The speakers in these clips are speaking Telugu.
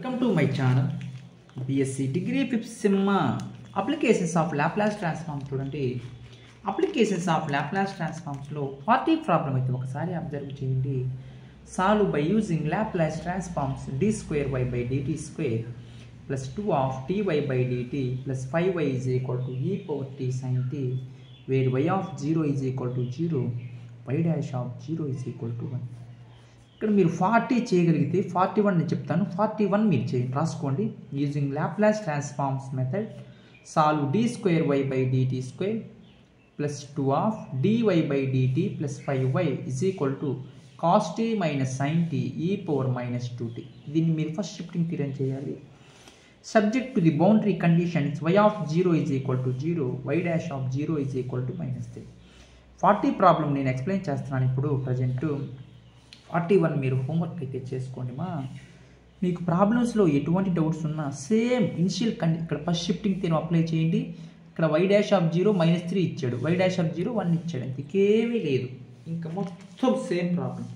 Welcome to my channel BSc Degree 5th Sem Applications of Laplace Transforms. చూడండి Applications of Laplace Transforms లో 40 ప్రాబ్లం అయితే ఒకసారి అబ్జర్వ్ చేయండి. Solve by using Laplace transforms d square y by dt square plus 2 of dy by dt plus 5y is equal to e power t sin t where y of 0 is equal to 0 y dash of 0 is equal to 1. ఇక్కడ మీరు 40 చేయగలిగితే 41 నేను చెప్తాను, 41 మీరు చేయండి, రాసుకోండి. Using Laplace transforms method solve d square y by dt square plus 2 of dy by dt plus 5y is equal to cos t minus sin t e power minus 2t. దీన్ని మీరు ఫస్ట్ షిఫ్టింగ్ థియరం చేయాలి. Subject to the boundary conditions y of 0 is equal to 0 y dash of 0 is equal to minus 3. 40 problem నేను ఎక్స్ప్లెయిన్ చేస్తున్నాను ఇప్పుడు ప్రజెంట్. 41 మీరు హోంవర్క్ అయితే చేసుకోండి మా. మీకు ప్రాబ్లమ్స్లో ఎటువంటి డౌట్స్ ఉన్నా సేమ్ ఇనిషియల్ ఇక్కడ ఫస్ట్ షిఫ్టింగ్ థియరం అప్లై చేయండి. ఇక్కడ y డాష్ ఆఫ్ 0 మైనస్ 3 ఇచ్చాడు, y డాష్ ఆఫ్ 0 1 ఇచ్చాడు, ఇంకేమీ లేదు, ఇంకా మొత్తం సేమ్ ప్రాబ్లం.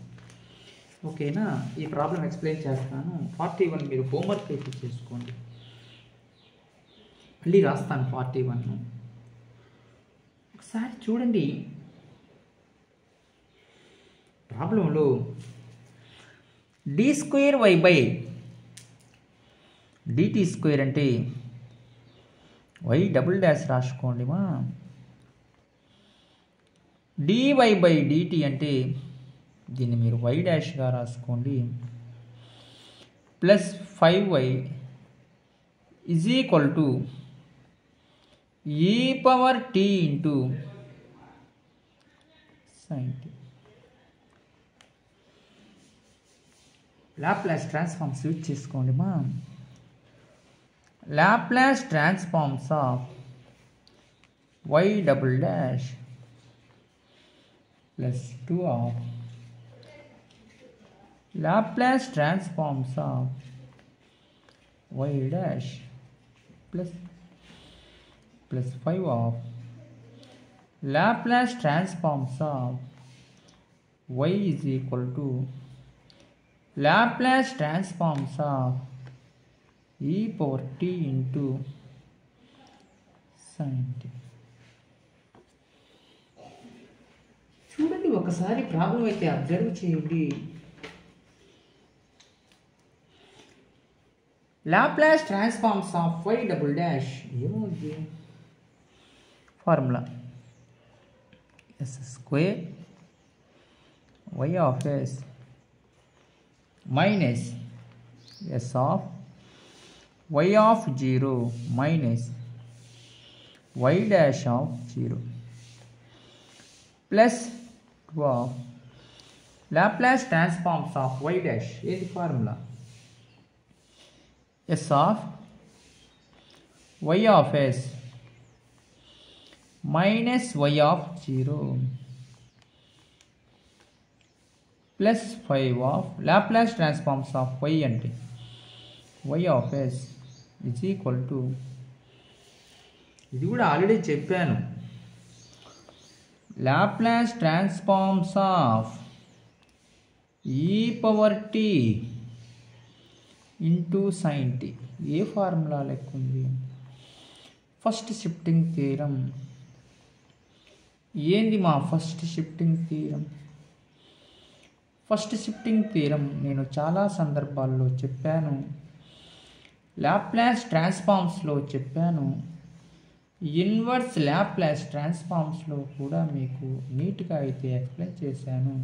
ఓకేనా? ఈ ప్రాబ్లం ఎక్స్ప్లెయిన్ చేస్తాను. 41 మీరు హోంవర్క్ అయితే చేసుకోండి. మళ్ళీ రాస్తాను 41 ఒకసారి చూడండి. ప్రాబ్లంలో d square why by dt square అంటే వై డబుల్ డాష్ రాసుకోండి మా. డివై బై డిటి అంటే దీన్ని మీరు వై డాష్గా రాసుకోండి. Plus 5y is equal to e power t into sin t. Laplace transforms use చేసుకోండి మా. Laplace transforms of y double dash plus 2 of Laplace transforms of y dash plus 5 of Laplace transforms of y is equal to Laplace transforms of e power t into sin t. చూడండి ఒకసారి ప్రాబ్లం అయితే అబ్జర్వ్ చేయండి. Laplace transforms of y double dash ఏమవుతుంది? Formula s square y of s minus s of y of 0 minus y dash of 0 plus 2 of Laplace transforms of y dash. ఏది formula? s of y of s minus y of 0 plus 5 of Laplace transforms of y అంటే y of s is equal to, ఇది కూడా ఆల్రెడీ చెప్పాను, లాప్లాస్ ట్రాన్స్ఫార్మ్స్ ఆఫ్ ఈ power t into sine t. ఏ ఫార్ములా లెక్క ఉంది? First shifting theorem. ఏంది మా first shifting theorem? First shifting theorem నేను చాలా సందర్భాల్లో చెప్పాను, లాప్లాస్ ట్రాన్స్ఫార్మ్స్లో చెప్పాను, ఇన్వర్స్ లాప్లాస్ ట్రాన్స్ఫార్మ్స్లో కూడా మీకు నీట్గా అయితే ఎక్స్ప్లెయిన్ చేశాను.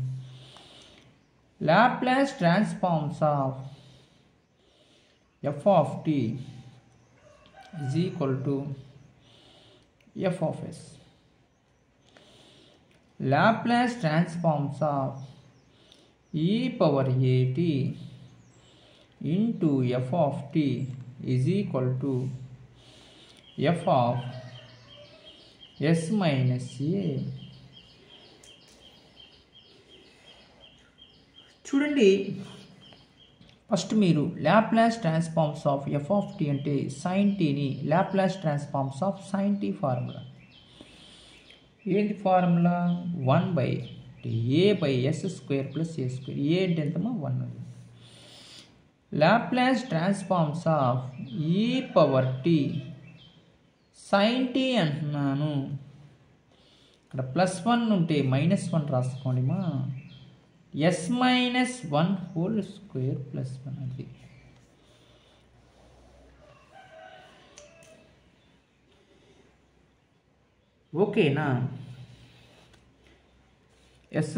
Laplace transforms of f of t is equal to f of s. Laplace transforms of e power at into f of t is equal to f of s minus a. చూడండి ఫస్ట్ మీరు Laplace transforms of f of t అంటే సైన్ టీని Laplace transforms of sine t formula. ఏంటి formula? 1 by a by s square plus a square. A అంటే ఎంతమా? 1. లాప్లాస్ ట్రాన్స్ఫార్మ్స్ ఆఫ్ ఈ పవర్ టీ సైన్ టీ అంటున్నాను. ఇక్కడ +1 ఉంటే -1 రాసుకోండి మా. s-1 +1 అది. ఓకేనా? s²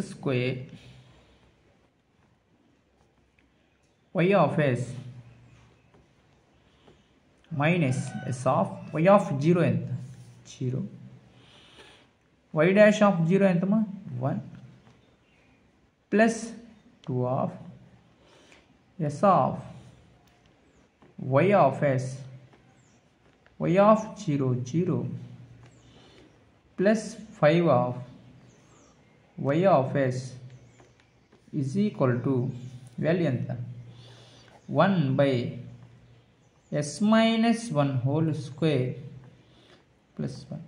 y of s minus s of y of 0 ఎంత? 0. y dash of 0 ఎంతమా? 1 plus 2 of s of y of s y of 0 0 plus 5 of y of s is equal to value ఎంత? 1 by s minus 1 whole square plus 1.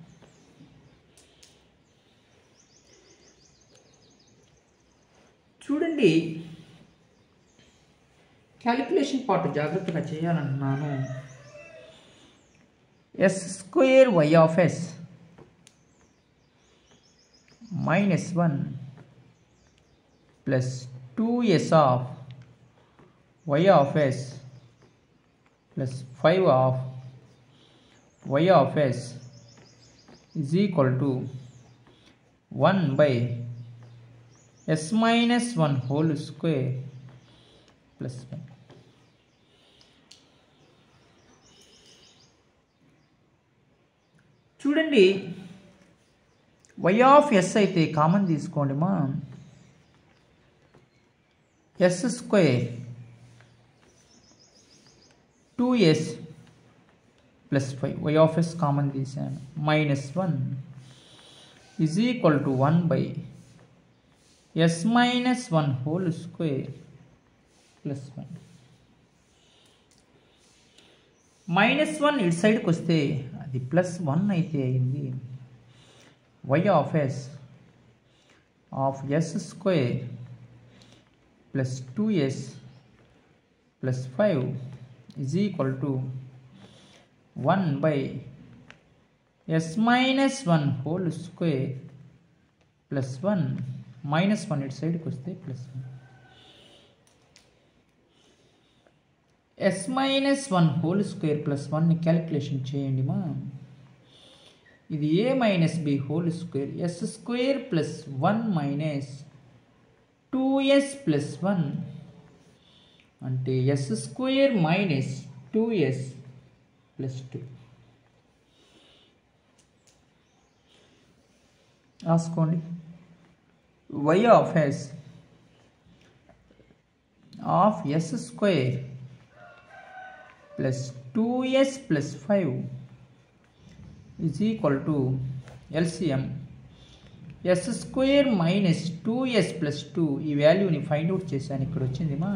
చూడండి, క్యాలిక్యులేషన్ పార్ట్ జాగ్రత్తగా చేయాలంటున్నాను. s² y of s minus 1 plus 2s of y of s plus 5 of y of s is equal to 1 by s minus 1 whole square plus 1. చూడండి, y of s అయితే కామన్ తీసుకోండి మా. s² 2s plus 5 y of s common తీసాను. -1 is equal to 1 by s minus 1 whole square plus 1. -1 ఇటు సైడ్కి వస్తే అది +1 అయితే అయింది. y of s of s² plus 2s plus 5 is equal to 1 by s minus 1 whole square plus 1. -1 ఇటు సైడ్కి వస్తే +1. s minus 1 whole square plus 1ని క్యాలిక్యులేషన్ చేయండి మా. ఇది a minus b whole square s² plus 1 minus 2s plus 1 అంటే s² minus 2s plus 2. రాసుకోండి. y of s of s² plus 2s plus 5 is equal to LCM s² minus 2s plus 2. ఈ వాల్యూని ఫైండ్ అవుట్ చేశాను. ఇక్కడ వచ్చింది మా.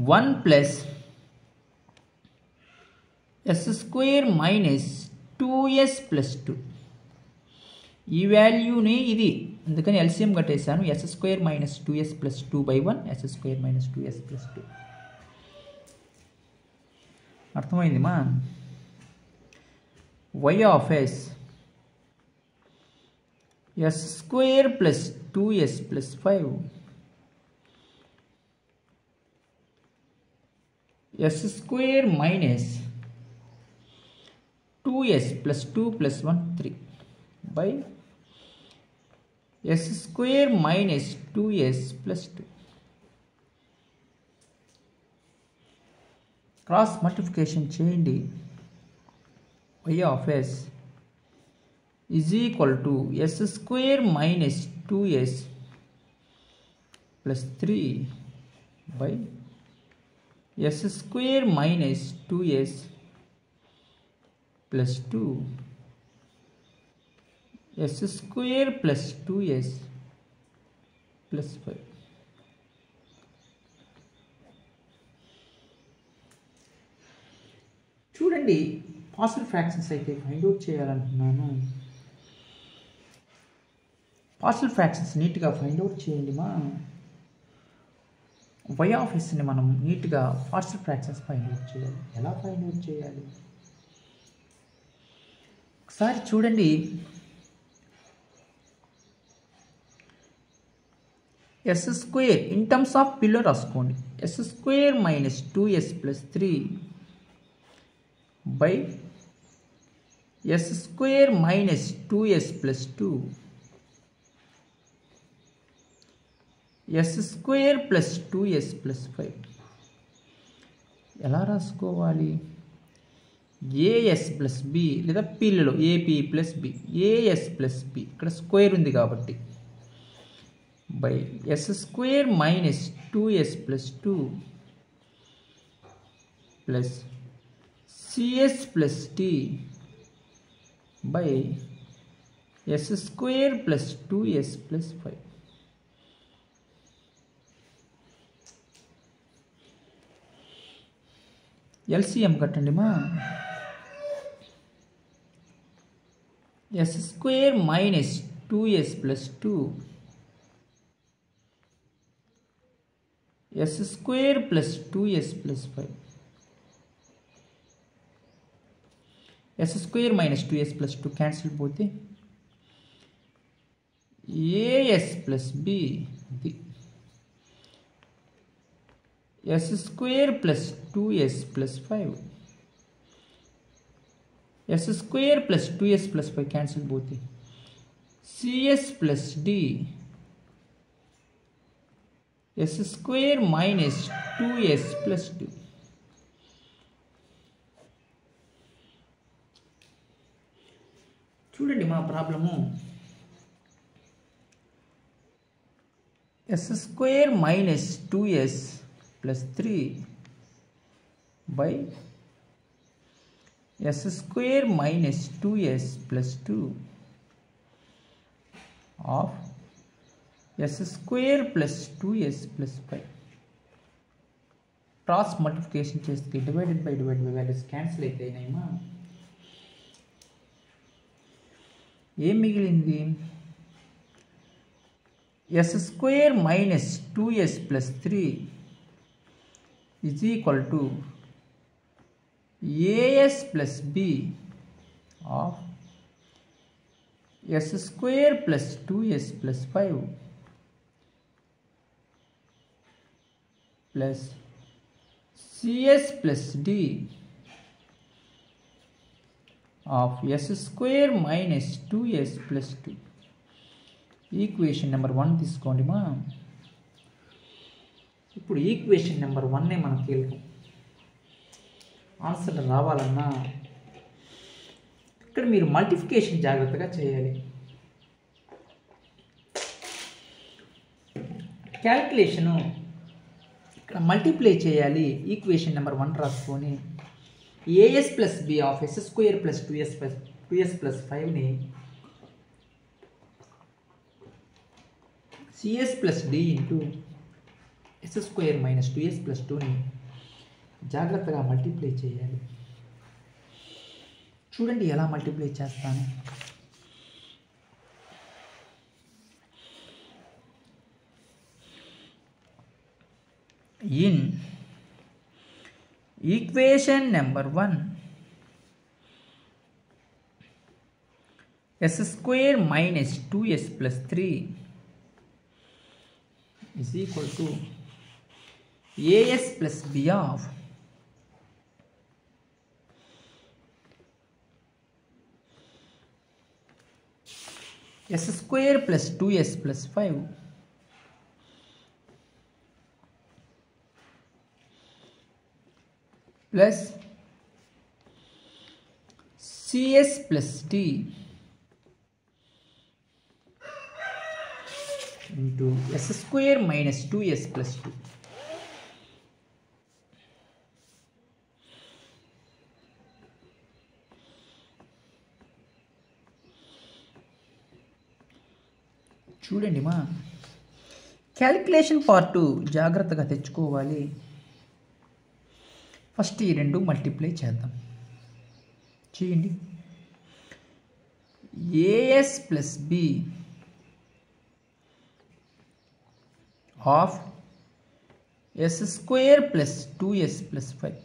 +1 plus s² minus 2s plus 2. ఈ వాల్యూని ఇది అందుకని ఎల్సిఎం కట్టేశాను. s² minus 2s plus 2 by 1 s² minus 2s plus 2. అర్థమైంది మా. y of s s² plus 2s plus 5 s² minus 2s plus 2 plus 1 3 by s² minus 2s plus 2. Cross multiplication చేయండి. y of s is equal to s² minus 2s plus 3 by s² minus 2s plus 2 s² plus 2s plus 5. చూడండి, పాసిబుల్ ఫ్రాక్షన్స్ అయితే ఫైండ్ అవుట్ చేయాలంటున్నాను. పార్షియల్ ఫ్రాక్షన్స్ నీట్గా ఫైండ్ అవుట్ చేయండి మా. వై ఆఫ్ ఎస్ని మనం నీట్గా పార్షియల్ ఫ్రాక్షన్స్ ఫైండ్ అవుట్ చేయాలి. ఎలా ఫైండ్ అవుట్ చేయాలి ఒకసారి చూడండి. S square in terms of పిల్లో రాసుకోండి. S square minus 2s plus 3 by yes square minus 2s plus 2 S square plus 2s plus 5. ఎలా రాసుకోవాలి? ఏఎస్ ప్లస్ బి లేదా పిల్లలో A P plus B, A S plus B ఇక్కడ స్క్వేర్ ఉంది కాబట్టి by yes square minus 2s plus 2 plus C S plus D by yes square plus 2s plus 5. LCM కట్టండి మా. S square minus 2s plus 2 S square plus 2s plus 5. S square minus 2s plus 2 cancel పోతే A S plus B S square plus 2s plus 5. S square plus 2s plus 5 cancel పోతే C S plus D S square minus 2s plus 2. చూడండి మా problem. S square minus 2s plus 3 by yes square minus 2s plus 2 of yes square plus 2s plus 5. Cross multiplication చేస్తే డివైడెడ్ బై వాల్యూస్ క్యాన్సిల్ అయిపోయినాయమ్మా. ఏం మిగిలింది? S square minus 2s plus 3 is equal to as plus b of s square plus 2s plus 5 plus cs plus d of s square minus 2s plus 2. Equation number 1 తీసుకోండి మా. ఇప్పుడు ఈక్వేషన్ నెంబర్ 1 మనకు కీలకం. ఆన్సర్ రావాలన్నా ఇక్కడ మీరు మల్టిప్లికేషన్ జాగ్రత్తగా చేయాలి. క్యాల్కులేషను ఇక్కడ మల్టిప్లై చేయాలి. ఈక్వేషన్ నెంబర్ 1 రాసుకొని A S plus B of yes square plus 2s plus 5ని C S plus D into S square minus 2s plus 2ని జాగ్రత్తగా మల్టిప్లై చేయాలి. చూడండి ఎలా మల్టిప్లై చేస్తాను. In equation number 1 S square minus 2s plus 3 is equal to as plus b of s square plus 2s plus 5 plus cs plus d into s square minus 2s plus 2. చూడండి మా, క్యాలిక్యులేషన్ పార్ట్ జాగ్రత్తగా తెచ్చుకోవాలి. ఫస్ట్ ఈ రెండు మల్టిప్లై చేద్దాం. చేయండి. A s plus B of yes square plus 2s plus 5.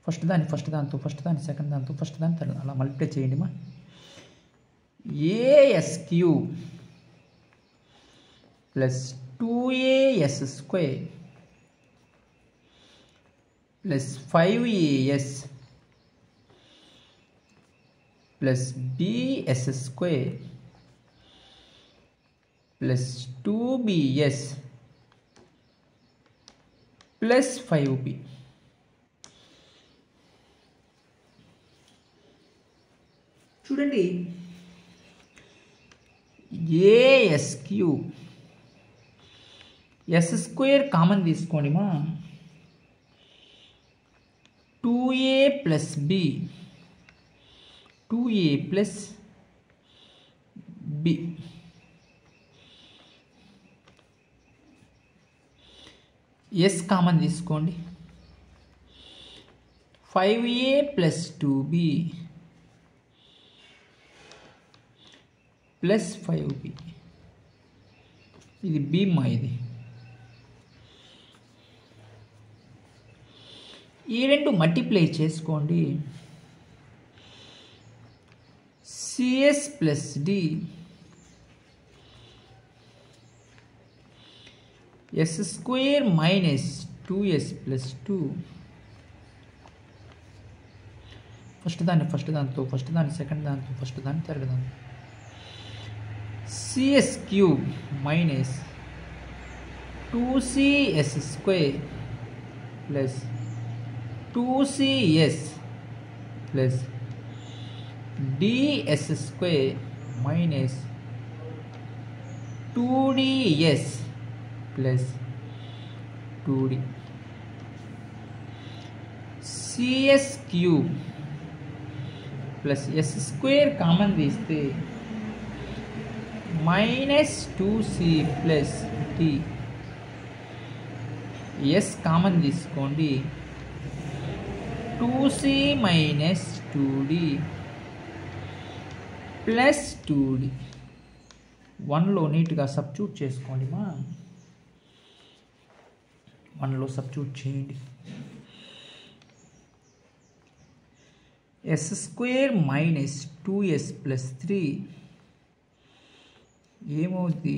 First దాంతో సెకండ్ దాంతో ఫస్ట్ దాని అలా మల్టిప్లై చేయండి మా. as cube plus 2as square plus 5as plus bs square plus 2bs plus 5b. చూడండి, as cube s square common తీసుకోండి మా. 2a plus b 2a plus b s common తీసుకోండి. 5a plus 2b plus 5b. ఇది b మా. ఇది ఈ రెండు మల్టిప్లై చేసుకోండి. cs plus d S square minus 2s plus 2. First దాన్ని సెకండ్ దాంతో ఫస్ట్ దాన్ని థర్డ్ దాంతో. cs cube minus 2cs square plus 2cs plus ds square minus 2ds plus 2d. cs cube plus s square common తీస్తే minus 2c plus d. s common తీసుకోండి. 2c minus 2d plus 2d. 1లో నీట్గా సబ్స్టిట్యూట్ చేసుకోండి మా. 1లో సబ్స్టిట్యూట్ చేయండి. S square minus 2s plus 3 ఏమవుద్ది?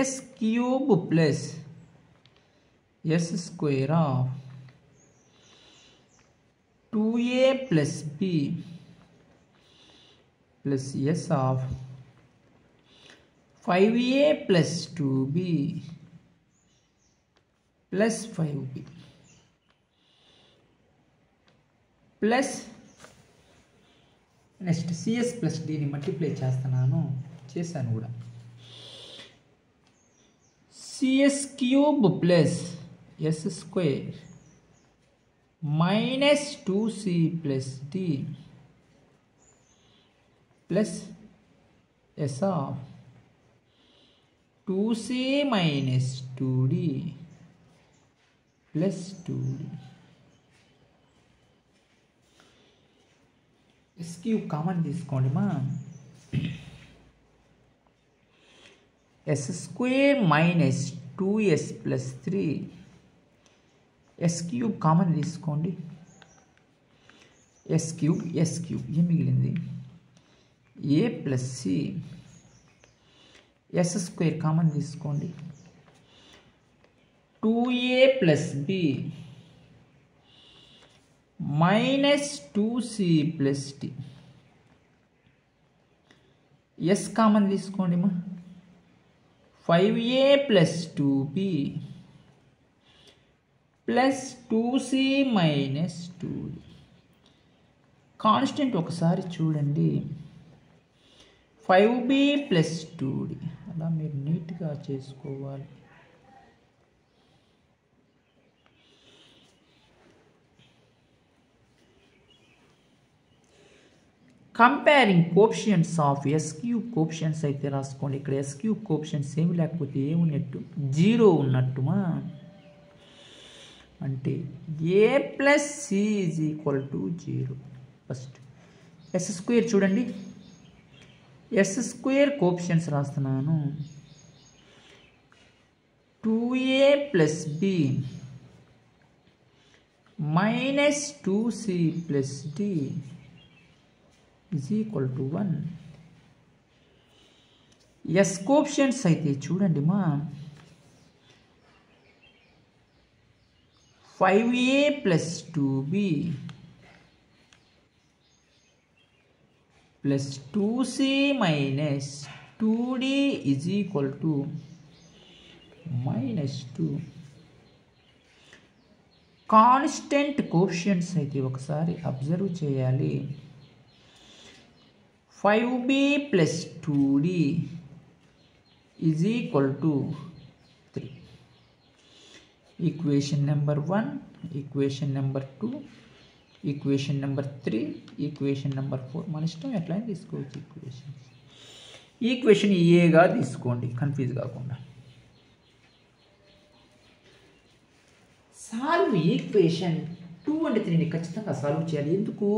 as cube plus S square of 2a plus b plus S of 5a plus 2b plus 5b plus next cs plus dని మల్టిప్లై చేశాను కూడా. cs cube plus S square minus 2c plus d plus S of 2c minus 2d plus 2d. S cube common తీసుకోండి మా. S square minus 2s plus 3 S cube common తీసుకోండి. ఎస్ క్యూబ్ ఏం మిగిలింది? A plus C. S square common తీసుకోండి. 2a plus B minus 2c plus D. S common తీసుకోండి మా. 5a plus 2b plus 2c minus 2d. Constant ఒకసారి చూడండి. 5b ప్లస్ 2d అలా మీరు నీట్గా చేసుకోవాలి. Comparing coefficients of s cube coefficients అయితే రాసుకోండి. ఇక్కడ ఎస్ క్యూబ్ కోఎఫిషియంట్స్ ఏమి లేకపోతే ఏమున్నట్టు? 0 ఉన్నట్టుమా. అంటే A plus C is equal to 0. First S square చూడండి. ఎస్ స్క్వేర్ కోఎఫిషియెంట్స్ రాస్తున్నాను. 2a plus b minus 2c plus d is equal to 1. S coefficients అయితే చూడండి మా 5a plus 2b plus 2c minus 2d is equal to -2. Constant coefficients అయితే ఒకసారి అబ్జర్వ్ చేయాలి. 5b plus 2d is equal to 3. Equation number 1, equation number 2, equation number 3, equation number 4 మన ఇష్టం ఎట్లా తీసుకోవచ్చు. ఈక్వేషన్ ఏగా తీసుకోండి కన్ఫ్యూజ్ కాకుండా. సాల్వ్ ఈక్వేషన్ 2 అండ్ 3ని ఖచ్చితంగా సాల్వ్ చేయాలి. ఎందుకు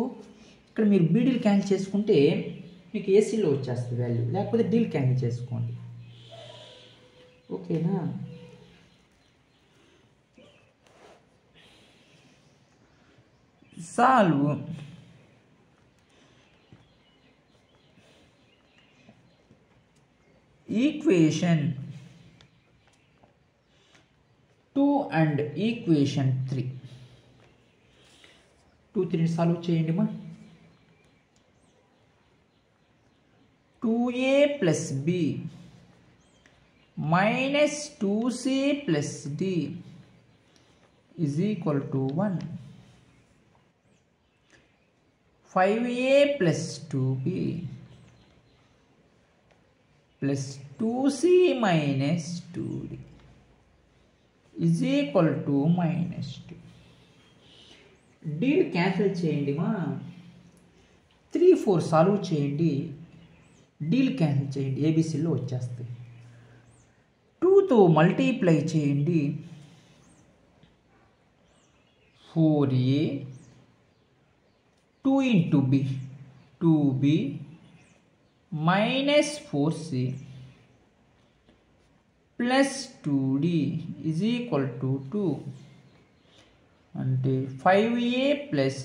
ఇక్కడ మీరు బీడీలు క్యాన్సిల్ చేసుకుంటే మీకు ఏసీలో వచ్చేస్తుంది వాల్యూ, లేకపోతే డీల్ క్యాన్సిల్ చేసుకోండి. ఓకేనా. Solve equation 2 and equation 3. 2, 3 solve చేయండి మా. 2a plus b minus 2c plus d is equal to 1. 5a plus 2b plus 2c minus 2d is equal to -2. Deal cancel చేయండి మా. 3, 4 సాల్వ్ చేయండి, డీల్ క్యాన్సిల్ చేయండి, ఏబిసిలో వచ్చేస్తాయి. 2తో మల్టిప్లై చేయండి. 4a 2 into b 2b minus 4c plus 2d is equal to 2. అంటే 5a plus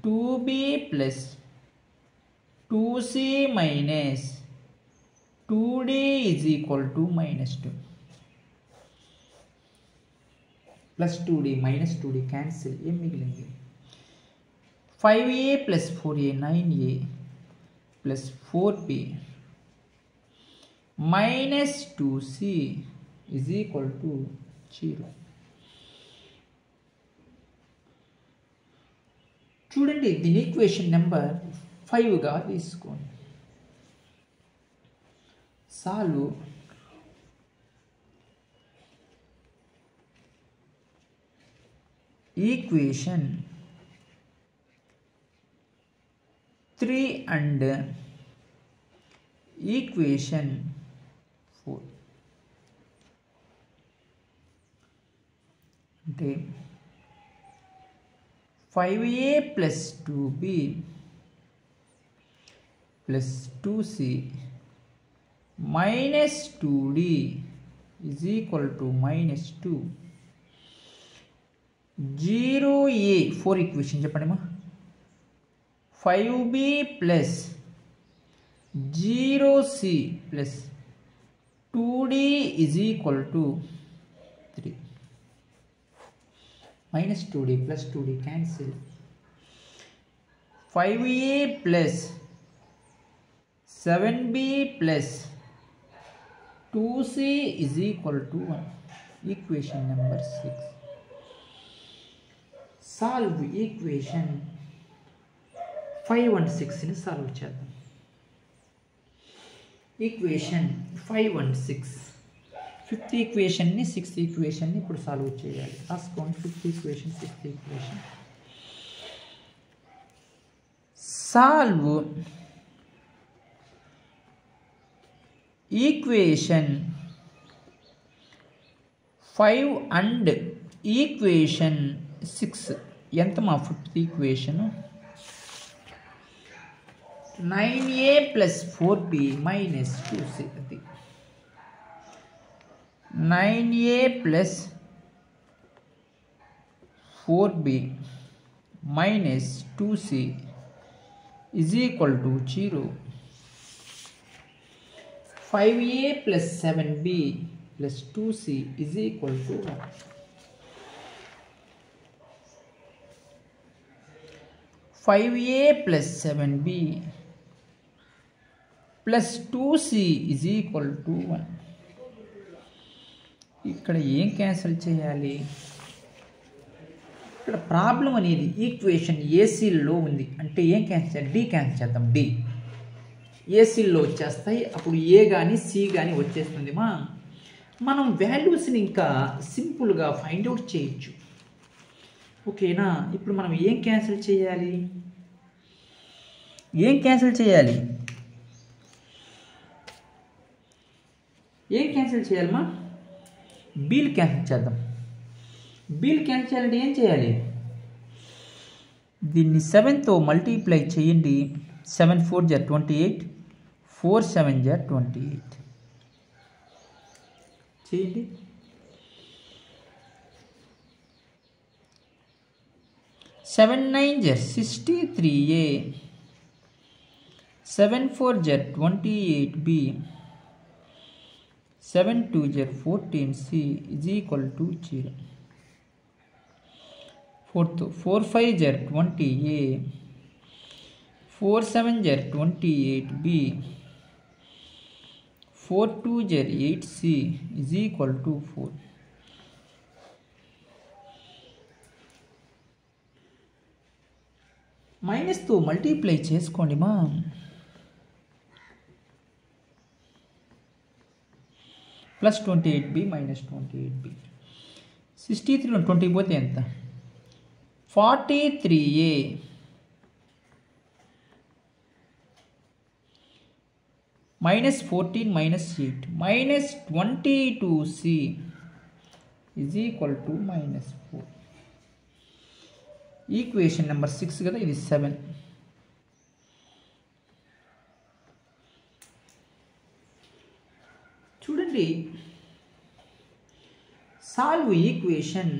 2b plus 2c minus 2d is equal to -2. Plus 2d minus 2d cancel, ఏం మిగిలింది? 5a plus 4a 9a plus 4b minus 2c is equal to 0. చూడండి, దీని ఈక్వేషన్ నెంబర్ 5గా తీసుకోండి. Solve equation 3 and equation 4. అంటే 5a plus 2b plus 2c minus 2d is equal to -2. 0a 4 equation చెప్పండి మా. 5b plus 0c plus 2d is equal to 3. -2d plus 2d cancel. 5a plus 7b plus 2c is equal to 1. Equation number 6. Solve equation 5 and 6 in solve చేద్దాం. Equation 5 and 6. 5th ఈక్వేషన్ ని 6th ఈక్వేషన్ ని ఇప్పుడు సాల్వ్ చేయాలి. రాసుకోండి. 5th equation 6th equation. Solve equation 5 and equation 6. ఎంత మా 5th equation? 9a plus 4b minus 2c. అది 9a plus 4b minus 2c is equal to 0. 5a plus 7b plus 2c is equal to 1. 5a plus 7b plus 2c is equal to 1. ఇక్కడ ఏం క్యాన్సిల్ చేయాలి? ఇక్కడ ప్రాబ్లం అనేది ఈక్వేషన్ ఏసీలో ఉంది అంటే ఏం క్యాన్సిల్? డి క్యాన్సిల్ చేద్దాం. డి ఏసీలో వచ్చేస్తాయి, అప్పుడు ఏ కానీ సి కానీ వచ్చేస్తుంది. మనం వాల్యూస్ని ఇంకా సింపుల్గా ఫైండ్ అవుట్ చేయొచ్చు. ఓకేనా? ఇప్పుడు మనం ఏం క్యాన్సిల్ చేయాలి? ఏం క్యాన్సిల్ చేయాలి? ఏం క్యాన్సిల్ చేయాలమ్మా? బీల్ క్యాన్సిల్ చేద్దాం. బీల్ క్యాన్సిల్ చేయాలంటే ఏం చేయాలి? దీన్ని 7తో మల్టిప్లై చేయండి. 7 4 = 28, 4 7 = 28 చేయండి. 7 9 = 63a, 7 4 = 28b, 7 2 = 14c is equal to 0. 4 5 = 20a, 4 7 = 28b, 4 2 = 8c is equal to 4. మైనస్తో multiply చేసుకోండి మా. Plus 28b minus 28b. 63లో 20 పోతే ఎంత? 43a minus 14 minus 8 minus 22c is equal to minus 4. Equation number 6 కదా, ఇది 7. చూడండి, solve equation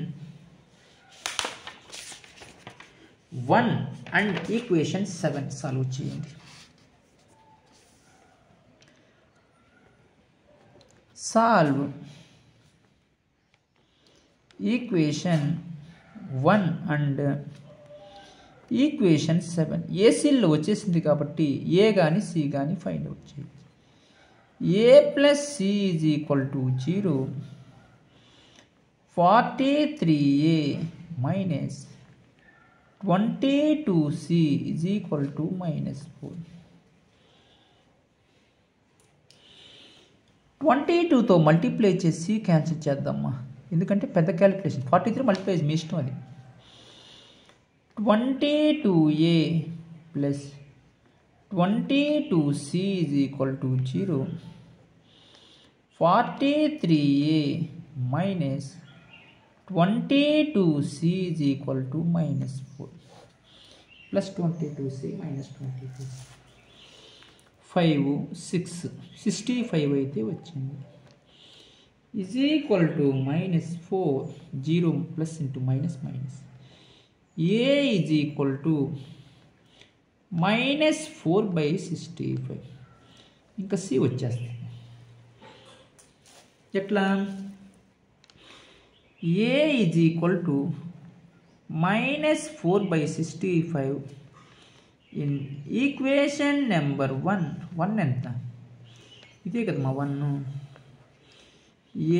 1 and equation 7 solve చేయండి. Solve equation 1 and equation 7. ఏసీల్లో వచ్చేసింది కాబట్టి ఏ కానీ సి కానీ ఫైండ్ అవుట్ చేయండి. A plus C is equal to 0, 43a minus 22c is equal to minus 4. 22తో మల్టిప్లై చేసి క్యాన్సిల్ చేద్దామా, ఎందుకంటే పెద్ద క్యాలిక్యులేషన్. 43 మల్టిప్లై మీ ఇష్టం అది. 22a plus 22c is equal to 0, 43a minus 22c is equal to minus 4 plus 22c minus 22c. 5 6 65 అయితే వచ్చింది. Is equal to minus 4, 0 plus into minus minus. A is equal to minus 4/65. ఇంకా సి వచ్చేస్తుంది. ఎట్లా? A is equal to minus 4/65 in equation number 1. 1 ఎంత? ఇదే కదమ్మా 1.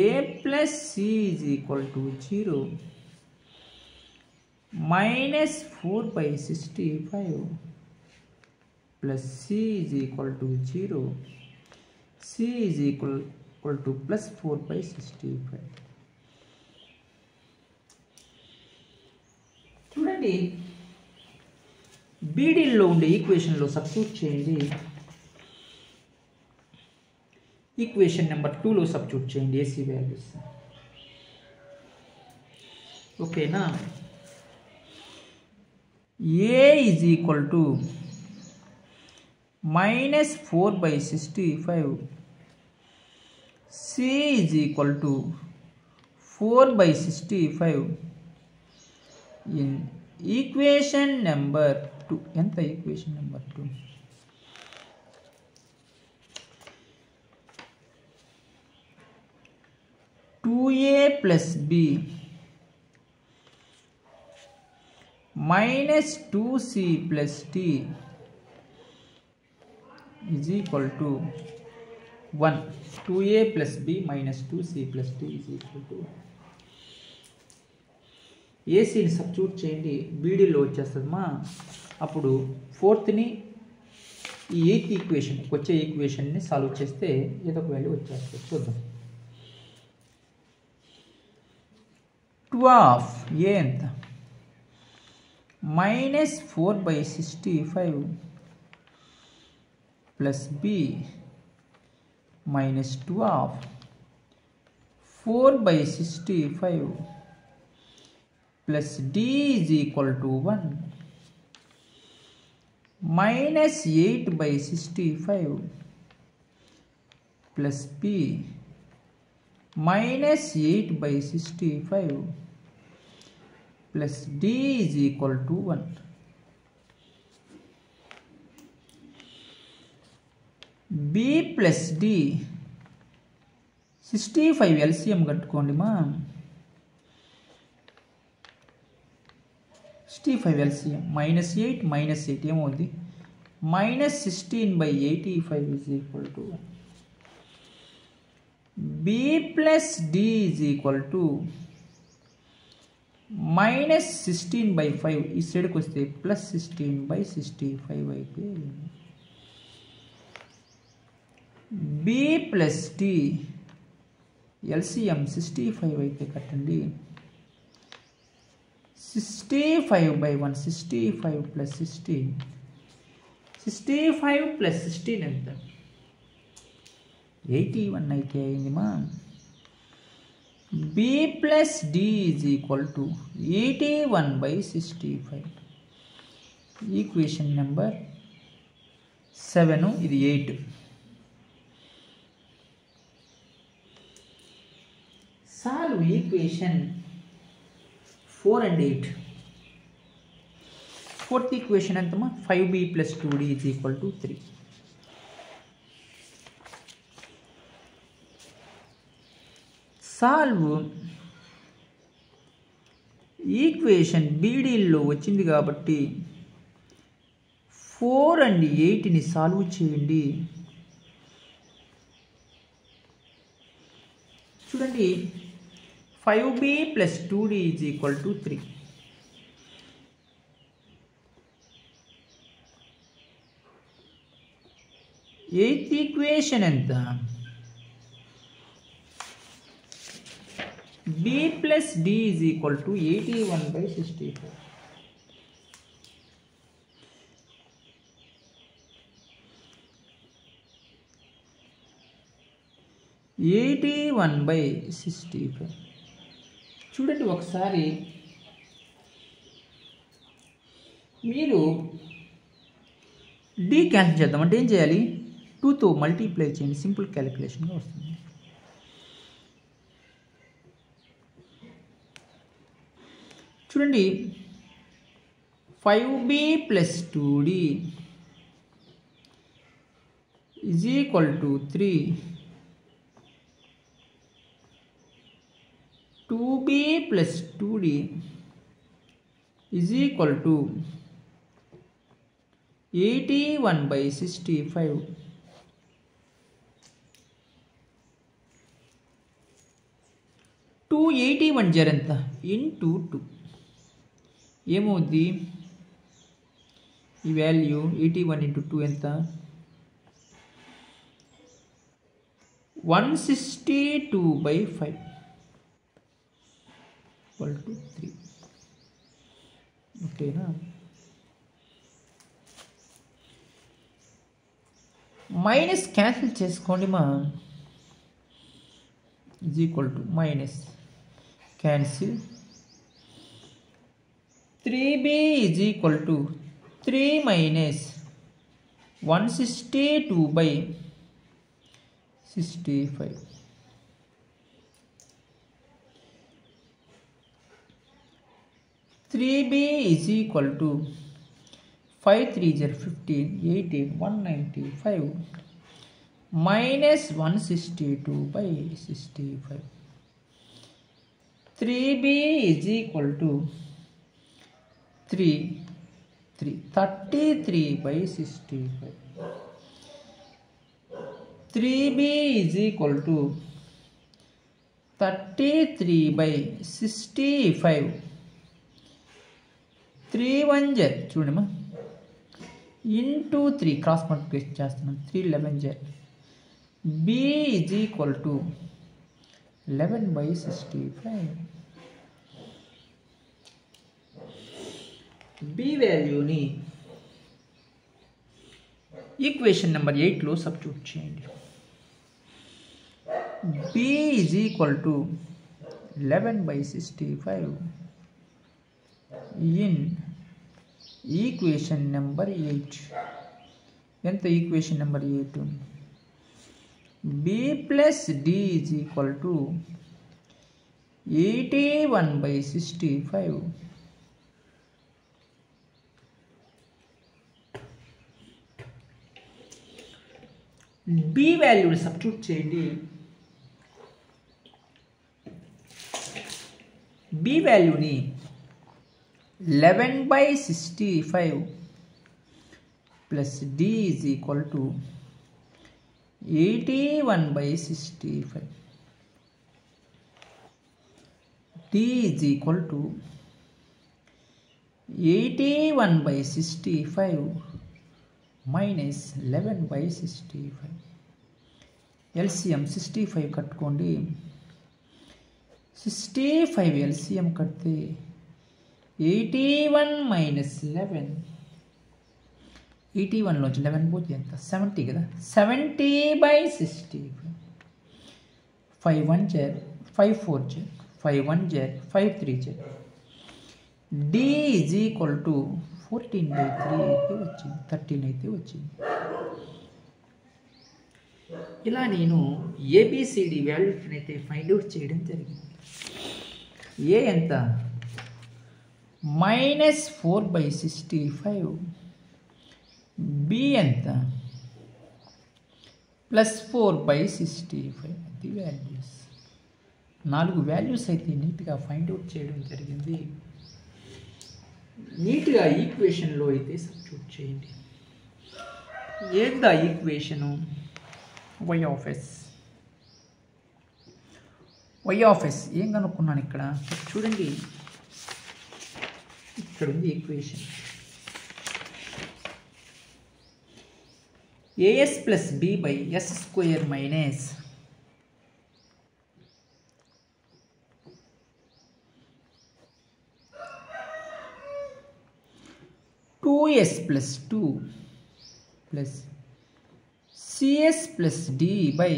A plus C is equal to 0 minus 4/65 plus C is equal to 0, C is equal to plus 4/65. చూడండి, బీడీల్లో ఉండే ఈక్వేషన్లో సబ్స్టిట్యూట్ చేయండి. ఈక్వేషన్ నెంబర్ 2లో సబ్స్టిట్యూట్ చేయండి ఏసీ వాల్యూస్. ఓకేనా? A is equal to minus 4 by 65 C is equal to 4 by 65 in equation number 2. ఎంత equation number 2? A plus B minus 2C plus D is equal to 1. 2A plus B minus 2C plus D is equal to ఏసీని సబ్స్టిట్యూట్ చేయండి, బీడీలో వచ్చేస్తుందమ్మా. అప్పుడు ఫోర్త్ని ఈ ఎయిత్ ఈక్వేషన్కి వచ్చే ఈక్వేషన్ని సాల్వ్ చేస్తే ఏదో ఒక వాల్యూ వచ్చేస్తుంది. చూద్దాం. 2 of A ఎంత? minus 4 by 65 plus B minus 2 of 4 by 65 plus D is equal to 1 minus 8 by 65 plus B minus 8 by 65 plus D is equal to 1. B plus D 65 LCM కట్టుకోండి మా. 65 LCM minus 8 minus 8 ఏమవుతుంది? minus 16 by 85 is equal to 1. B plus D is equal to minus 16 by 5 ఈ సైడ్కి వస్తే ప్లస్ 16 by 65 అయిపోయి B plus D LCM 65 అయితే కట్టండి. 65 by 1 65 plus 16 65 plus 16 ఎంత? 81 అయితే అయింది మా. B plus D is equal to 81 by 65. Equation number 7, ఇది 8. Solve equation 4 and 8. Fourth equation ఎంతమా? 5B plus 2D is equal to 3. Solve equation బీడీల్లో వచ్చింది కాబట్టి 4 and 8ని సాల్వ్ చేయండి. చూడండి, 5B plus 2D is equal to 3. Eighth equation ఎంత? B plus D is equal to 81 by 65. 81 by 65. చూడండి ఒకసారి మీరు D క్యాన్సిల్ చేద్దాం అంటే ఏం చేయాలి? 2తో మల్టీప్లై చేయండి, సింపుల్ క్యాలిక్యులేషన్గా వస్తుంది. చూడండి, 5B plus 2D is equal to 3. 2B plus 2D is equal to 81 by 65. 281 జరంత into 2 ఏమవుద్ది? ఈ వాల్యూ 81 into 2 ఎంత? 162 by 5 equal to 3. ఓకేనా? మైనస్ క్యాన్సిల్ చేసుకోండి మా. is equal to minus cancel 3B is equal to 3 minus 162/65. 3b is equal to 5 3s are 15, 18, 195 minus 162/65. 3b is equal to 33/65. 3b is equal to 33/65. 3 1s చూడమ్మా ఇంటూ 3 క్రాస్ మల్టిప్లికేషన్ చేస్తున్నాం. 3 11s. b is equal to 11/65. b వాల్యూని ఈక్వేషన్ నెంబర్ 8లో సబ్స్టిట్యూట్ చేయండి. b is equal to 11/65 in equation number 8. ఎంత equation number 8? b plus d is equal to 81/65. b వాల్యూని సబ్స్టిట్యూట్ చేయండి. b వాల్యూని 11/65 plus d is equal to 81/65. d is equal to 81/65 minus 11/65. LCM 65 కట్టుకోండి. 65 LCM కడితే 81 minus 11. 81లోంచి 11 పోతే ఎంత? 70 కదా. 70/65. 5 1s 5 4s 5 1s 5 3s. d is equal to 14/3 అయితే వచ్చింది, 13 అయితే వచ్చింది. ఇలా నేను ఏబిసిడి వాల్యూస్ని అయితే ఫైండ్ అవుట్ చేయడం జరిగింది. ఏ ఎంత? -4/65. b ఎంత? +4/65. అది వాల్యూస్. 4 వాల్యూస్ అయితే నీట్గా ఫైండ్ అవుట్ చేయడం జరిగింది. నీట్గా ఈక్వేషన్లో అయితే సబ్స్టిట్యూట్ చేయండి. ఏందా ఈక్వేషను? y of s ఏం కనుక్కున్నాను ఇక్కడ చూడండి. ఇక్కడ ఉంది equation. as plus b by s square minus 2s plus 2 plus cs plus d by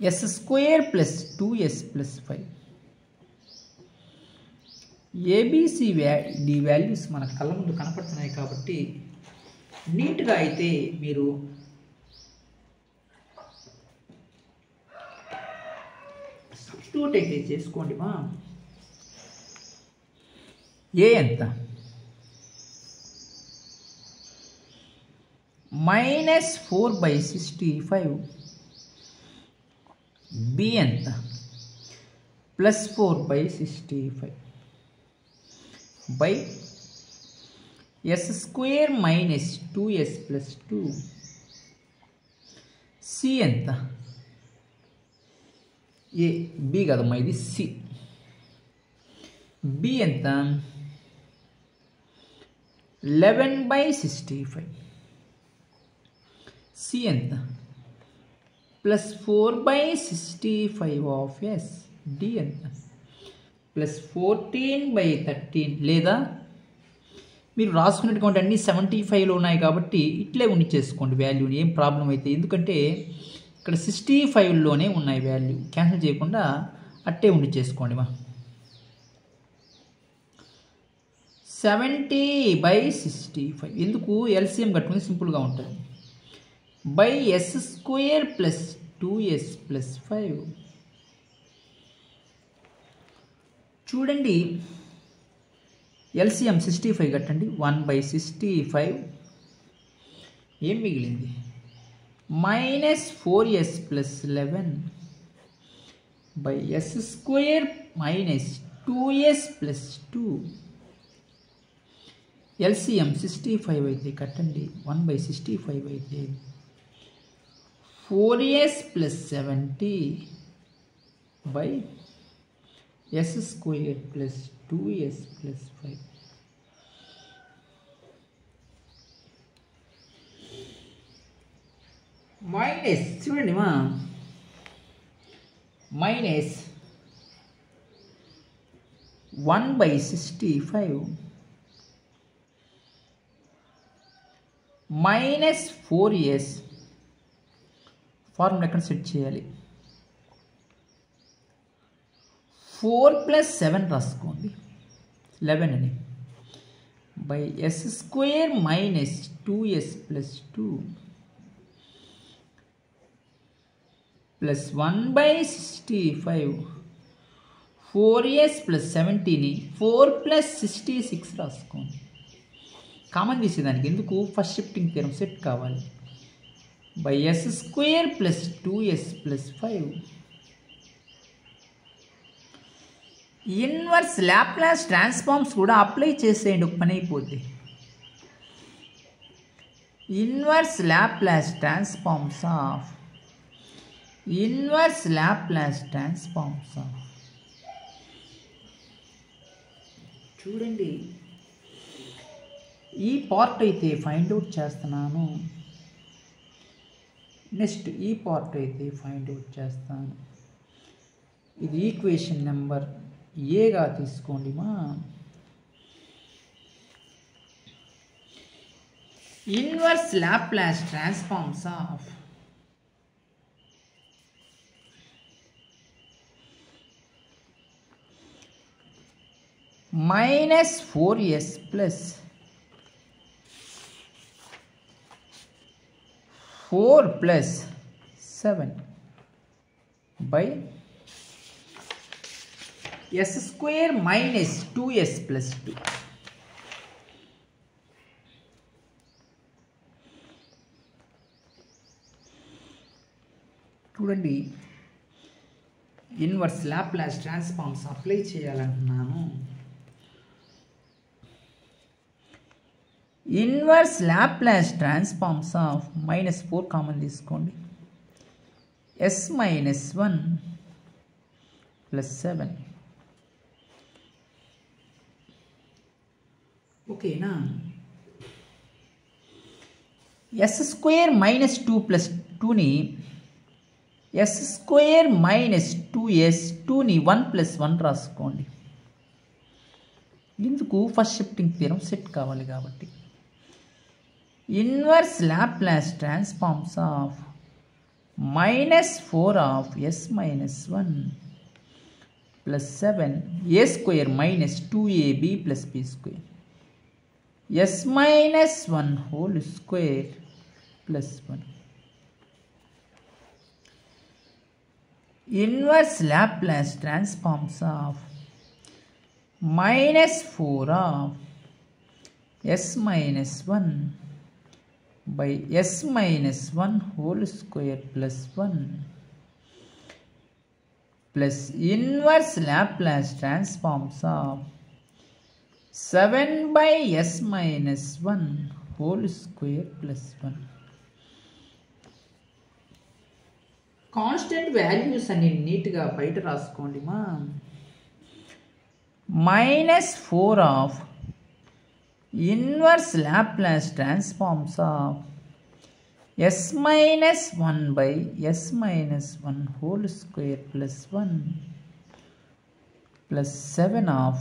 s square plus 2s plus 5. A b c d values మన కళ్ళ ముందు కనపడుతున్నాయి కాబట్టి నీట్గా అయితే మీరు సబ్స్టిట్యూట్ అయితే చేసుకోండి. మా ఏ ఎంత? -4/65. b ఎంత? +4/65 by s square minus 2s plus 2. c ఎంత? ఏ b కదమ్మా, ఇది c. b ఎంత? 11/65. c ఎంత? +4/65 of s. d ఎంత? +14/13. లేదా మీరు రాసుకున్నటువంటి అన్ని 75లో ఉన్నాయి కాబట్టి ఇట్లే ఉండి చేసుకోండి వాల్యూని, ఏం ప్రాబ్లం అయితే. ఎందుకంటే ఇక్కడ 65లోనే ఉన్నాయి వాల్యూ, క్యాన్సిల్ చేయకుండా అట్టే ఉండి చేసుకోండి. మా 70/65 ఎందుకు ఎల్సిఎం కట్టుకుని సింపుల్గా ఉంటుంది by yes square plus 2s plus 5 చూడండి ఎల్సిఎం 65 కట్టండి 1/65 ఏం మిగిలింది -4s plus 11 by yes square minus 2s plus 2 LCM 65 అయితే కట్టండి 1/65 అయితే 4s plus 70 by yes square plus 2s plus 5 minus చూడండి మా మైనస్ 1/65 మైనస్ 4s ఫార్ములా ఎక్కడ సెట్ చేయాలి 4 ప్లస్ 7 రాసుకోండి 11 అని by yes square minus 2s plus 2 plus 1/65 4s plus 70ని 4 ప్లస్ 66 రాసుకోండి కామన్ తీసేదానికి ఎందుకు ఫస్ట్ షిఫ్టింగ్ థియరం సెట్ కావాలి by yes square plus 2s plus 5 inverse Laplace transforms కూడా అప్లై చేసేయండి ఒక పని అయిపోద్ది ఇన్వర్స్ లాప్లాస్ ట్రాన్స్ఫార్మ్స్ ఆఫ్ చూడండి ఈ పార్ట్ అయితే ఫైండ్ అవుట్ చేస్తున్నాను నెక్స్ట్ ఈ పార్ట్ అయితే ఫైండ్ అవుట్ చేస్తాను ఇది ఈక్వేషన్ నెంబర్ ఏగా తీసుకోండి మా inverse Laplace transforms of -4s plus 4 plus 7 by s square minus 2s plus 2 చూడండి ఇన్వర్స్ లాప్లాస్ ట్రాన్స్ఫార్మ్స్ అప్లై చేయాలంటున్నాను inverse Laplace transforms of -4 common తీసుకోండి s minus 1 plus 7 ఓకేనా s స్క్వేర్ మైనస్ 2 ప్లస్ 2ని s స్క్వేర్ మైనస్ 2s 2ని 1 ప్లస్ 1 రాసుకోండి ఎందుకు ఫస్ట్ షిఫ్టింగ్ థియరం సెట్ కావాలి కాబట్టి inverse Laplace transforms of -4 of s minus 1 plus 7 a square minus 2ab plus b square s minus 1 whole square plus 1 inverse Laplace transforms of -4 of s minus 1 by s minus 1 whole square plus 1 plus inverse Laplace transforms of 7 by s minus 1 whole square plus 1. Constant values అని నీట్గా బయట రాసుకోండి మా -4 of inverse Laplace transforms of s minus 1 by s minus 1 whole square plus 1 plus 7 of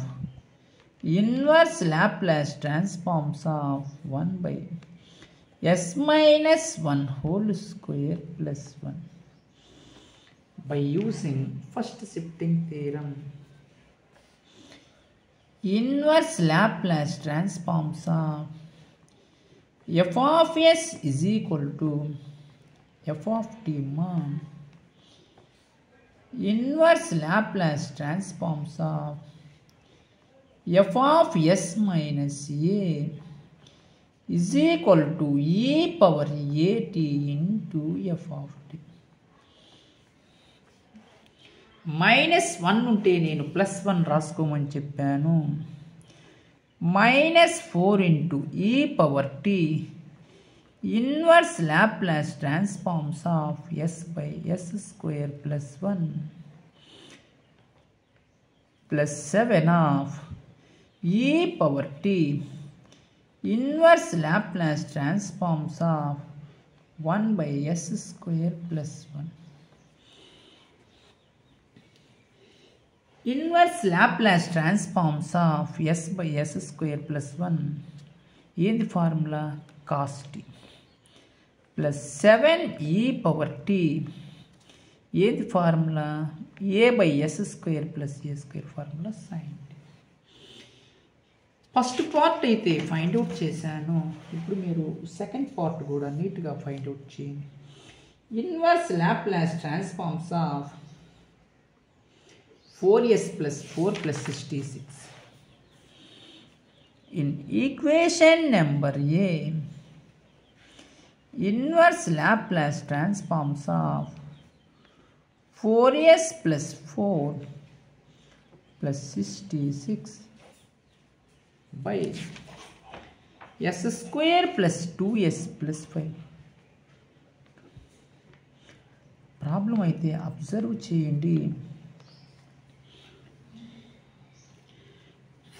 inverse Laplace transforms of 1 by s minus 1 whole square plus 1 by using first shifting theorem. Inverse Laplace transforms of f of s is equal to f of t ma. Inverse Laplace transforms of f of s minus a is equal to e power at into f of t. -1 ఉంటే నేను +1 రాసుకోమని చెప్పాను. -4 into e power t inverse Laplace transforms of s by s square plus 1 plus 7 of e power t inverse Laplace transforms of 1 by s square plus 1. Inverse Laplace transforms of s by s square plus 1 in the formula cos t plus 7 e power t in the formula a by s square plus a square formula sin t. First part అయితే ఫైండ్ అవుట్ చేశాను. ఇప్పుడు మీరు సెకండ్ పార్ట్ కూడా నీట్గా ఫైండ్ అవుట్ చేయండి. Inverse Laplace transforms of 4s plus 4 plus 66. In equation number A, inverse Laplace transforms of 4s plus 4 plus 66 by s square plus 2s plus 5. Problem అయితే అబ్జర్వ్ చేయండి.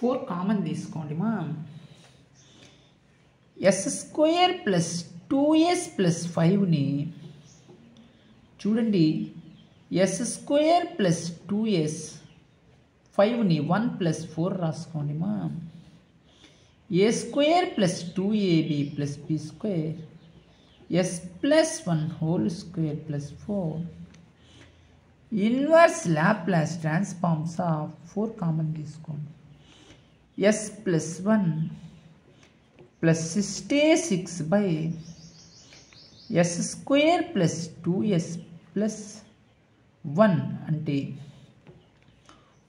4 కామన్ తీసుకోండి మా. S square plus 2s plus 5ని చూడండి. ఎస్ స్క్వేర్ ప్లస్ 2s 5ని 1 ప్లస్ 4 రాసుకోండి మా. ఏ స్క్వేర్ ప్లస్ 2ab ప్లస్ B square S plus 1 whole square plus 4. Inverse Laplace transforms of 4 common తీసుకోండి. s plus 1 plus 66 by s square plus 2s plus 1 అంటే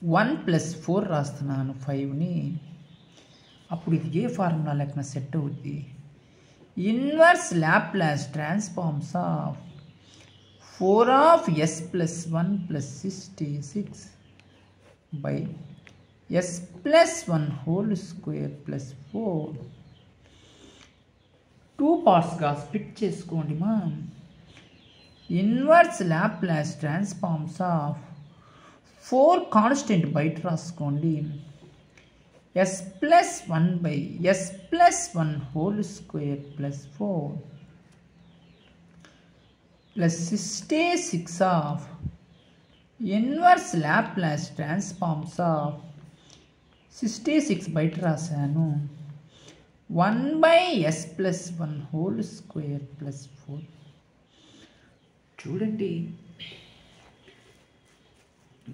1 plus 4 రాస్తున్నాను 5ని. అప్పుడు ఇది ఏ ఫార్ములా లెక్కన సెట్ అవుద్ది. Inverse Laplace transforms of 4 of s plus 1 plus 66 by s plus 1 whole square plus 4. 2 పార్ట్స్గా స్ప్లిట్ చేసుకోండి మా. Inverse Laplace transforms of 4 constant బయట రాసుకోండి. s plus 1 by s plus 1 whole square plus 4 plus 66 of inverse Laplace transforms of 66 బయట రాశాను. 1 by s plus 1 whole square plus 4. చూడండి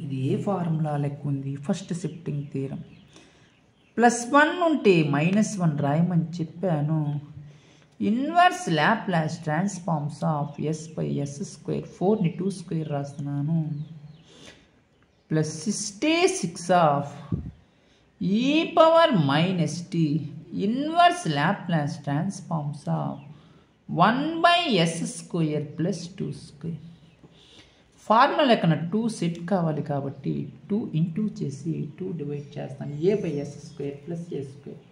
ఇది ఏ ఫార్ములా లెక్క ఉంది. First shifting theorem. +1 ఉంటే -1 రాయమని చెప్పాను. Inverse Laplace transforms of s by s square 4ని 2 స్క్వేర్ రాస్తున్నాను. Plus 66 of e power minus t inverse Laplace transforms of 1 by s square plus 2 square. Formula లెక్కన 2 సెట్ కావాలి కాబట్టి 2 ఇంటూ చేసి 2 డివైడ్ చేస్తాను. a by s square plus a square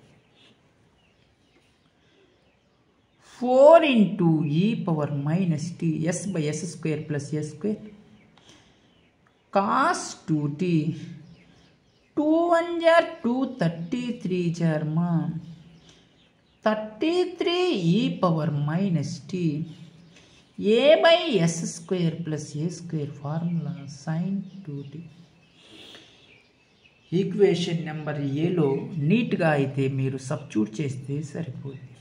4 into e power minus t s by s square plus a square cos 2t 2 1 jar 2 33 jar ma 33 e power minus t a by s square plus a square formula sin 2t. Equation number ఏలో నీట్గా అయితే మీరు సబ్స్టిట్యూట్ చేస్తే సరిపోతుంది.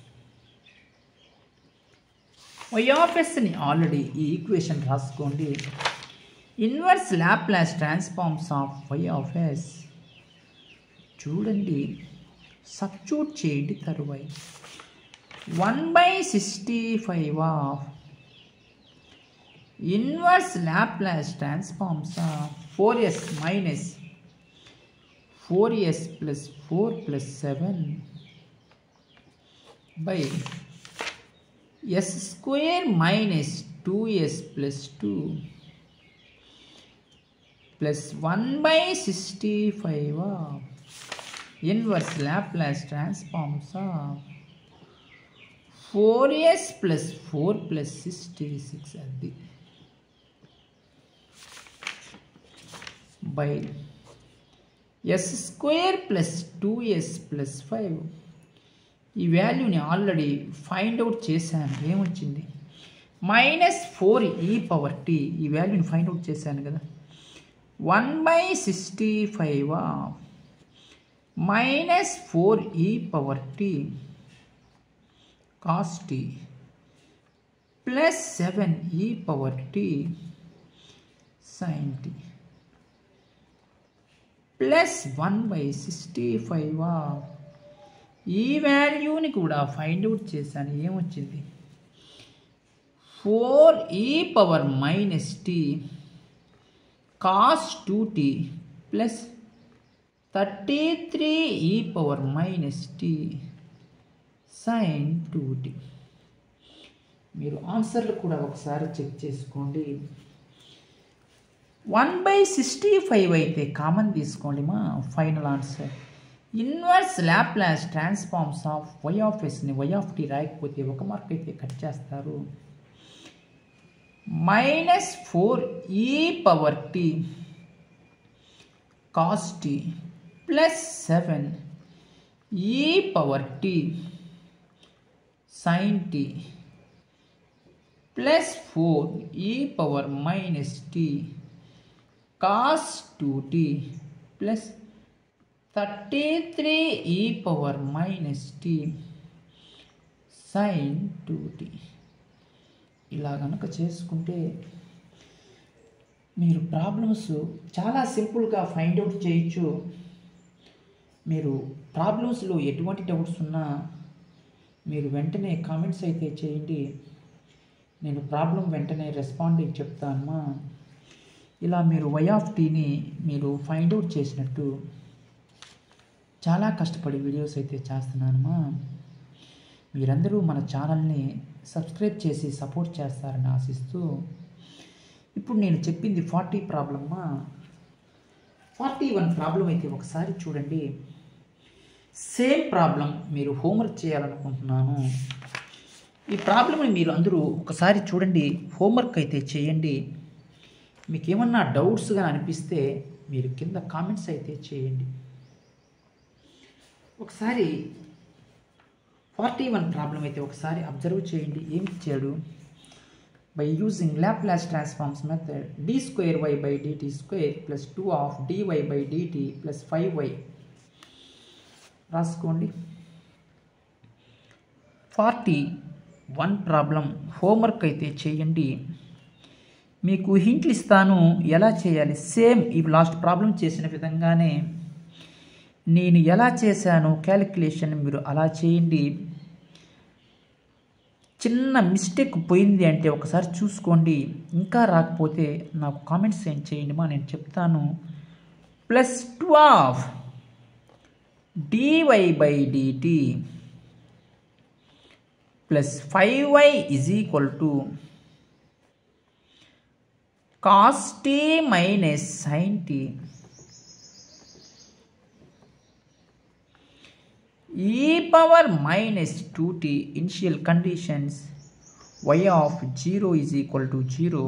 y/sని ఆల్రెడీ ఈ ఈక్వేషన్ రాసుకోండి. Inverse Laplace transforms of y/s చూడండి, సబ్స్టిట్యూట్ చేయండి. తరువాయి 1/65 of inverse Laplace transforms of 4s minus 4s plus 4 plus 7 by s square minus 2s plus 2 plus 1/65 of inverse Laplace transforms of 4s plus 4 plus 66 అది by s square plus 2s plus 5. ఈ వాల్యూని ఆల్రెడీ ఫైండ్ అవుట్ చేశాను. ఏమొచ్చింది? -4e⁻t. ఈ వాల్యూని ఫైండ్ అవుట్ చేశాను కదా. 1/65 of -4e⁻t cos t plus 7e⁻t sin t plus 1/65 of ఈ వాల్యూని కూడా ఫైండ్ అవుట్ చేశాను. ఏమొచ్చింది? 4e⁻t cos 2t plus 33e⁻t sin 2t. మీరు ఆన్సర్లు కూడా ఒకసారి చెక్ చేసుకోండి. 1/65 అయితే కామన్ తీసుకోండి. మా final answer inverse Laplace transforms of y of ఎస్ని y ఆఫ్ టీ రాయకపోతే ఒక మార్క్ అయితే కట్ చేస్తారు. -4e⁻t cos t plus 7e⁻t sin t plus 4e⁻t cos 2t plus 33e⁻t sin 2t. ఇలా కనుక చేసుకుంటే మీరు ప్రాబ్లమ్స్ చాలా సింపుల్గా ఫైండ్ అవుట్ చేయొచ్చు. మీరు ప్రాబ్లమ్స్లో ఎటువంటి డౌట్స్ ఉన్నా మీరు వెంటనే కామెంట్స్ అయితే చేయండి. నేను ప్రాబ్లం వెంటనే రెస్పాండ్ అయ్యి చెప్తానమ్మా. ఇలా మీరు y ఆఫ్ టీని మీరు ఫైండ్ అవుట్ చేసినట్టు చాలా కష్టపడి వీడియోస్ అయితే చేస్తున్నానమ్మా. మీరందరూ మన ఛానల్ని సబ్స్క్రైబ్ చేసి సపోర్ట్ చేస్తారని ఆశిస్తూ, ఇప్పుడు నేను చెప్పింది 40 ప్రాబ్లమ్మా. 41 ప్రాబ్లం అయితే ఒకసారి చూడండి. సేమ్ ప్రాబ్లం మీరు హోంవర్క్ చేయాలనుకుంటున్నాను. ఈ ప్రాబ్లమ్ని మీరు అందరూ ఒకసారి చూడండి, హోంవర్క్ అయితే చేయండి. మీకు ఏమన్నా డౌట్స్గా అనిపిస్తే మీరు కింద కామెంట్స్ అయితే చేయండి. ఒకసారి 41 ప్రాబ్లం అయితే ఒకసారి అబ్జర్వ్ చేయండి. ఏమి ఇచ్చాడు? By using Laplace transforms method d²y/dt² plus 2 of dy/dt plus 5y రాసుకోండి. 41 ప్రాబ్లం హోంవర్క్ అయితే చేయండి. మీకు హింట్లు ఇస్తాను ఎలా చేయాలి. సేమ్ ఈ లాస్ట్ ప్రాబ్లం చేసిన విధంగానే నేను ఎలా చేశాను క్యాలిక్యులేషన్ మీరు అలా చేయండి. చిన్న మిస్టేక్ పోయింది అంటే ఒకసారి చూసుకోండి. ఇంకా రాకపోతే నాకు కామెంట్స్ ఏం చేయండి మా, నేను చెప్తాను. Plus 2 of dy/dt plus 5y is equal to cos t minus sin t e⁻-2t initial conditions y of 0 is equal to 0,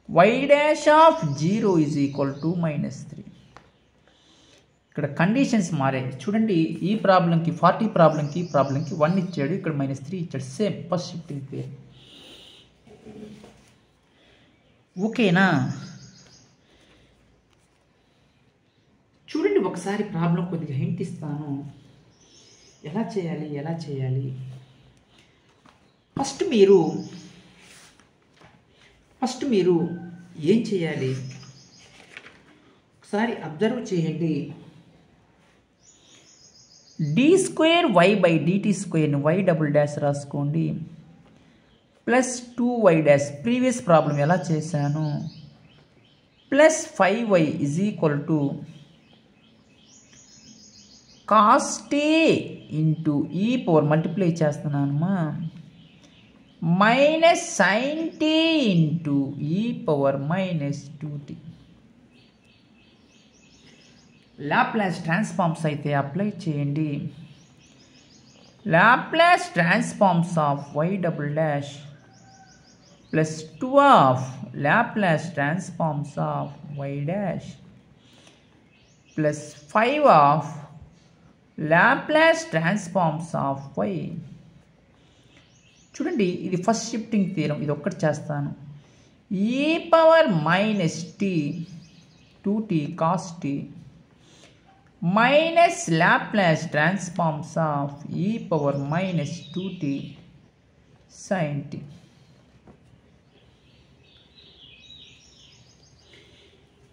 y dash of 0 is equal to -3. ఇక్కడ కండిషన్స్ మారాయి చూడండి. ఈ ప్రాబ్లంకి 40 ప్రాబ్లంకి ఈ ప్రాబ్లంకి 1 ఇచ్చాడు, ఇక్కడ -3 ఇచ్చాడు. సేమ్ ఫస్ట్ షిఫ్టింగ్ పేరు. ఓకేనా? చూడండి ఒకసారి ప్రాబ్లం కొద్దిగా హింట్ ఇస్తాను. ఎలా చేయాలి. ఫస్ట్ మీరు ఏం చేయాలి ఒకసారి అబ్జర్వ్ చేయండి. D square why by D T స్క్వేర్ని వై డబుల్ డాష్ రాసుకోండి plus 2y dash previous problem ఎలా చేశాను plus 5y is equal to cos T into E power multiply చేస్తున్నానమ్మా minus sine T into E power minus 2t. Laplace transforms అయితే అప్లై చేయండి. Laplace transforms of y double dash plus 2 of Laplace transforms of y dash plus 5 of Laplace transforms of y. చూడండి, ఇది ఫస్ట్ షిఫ్టింగ్ థీరం, ఇది ఒక్కటి చేస్తాను. E power minus T 2t cos T minus Laplace transforms of ఈ power minus 2t sine tea.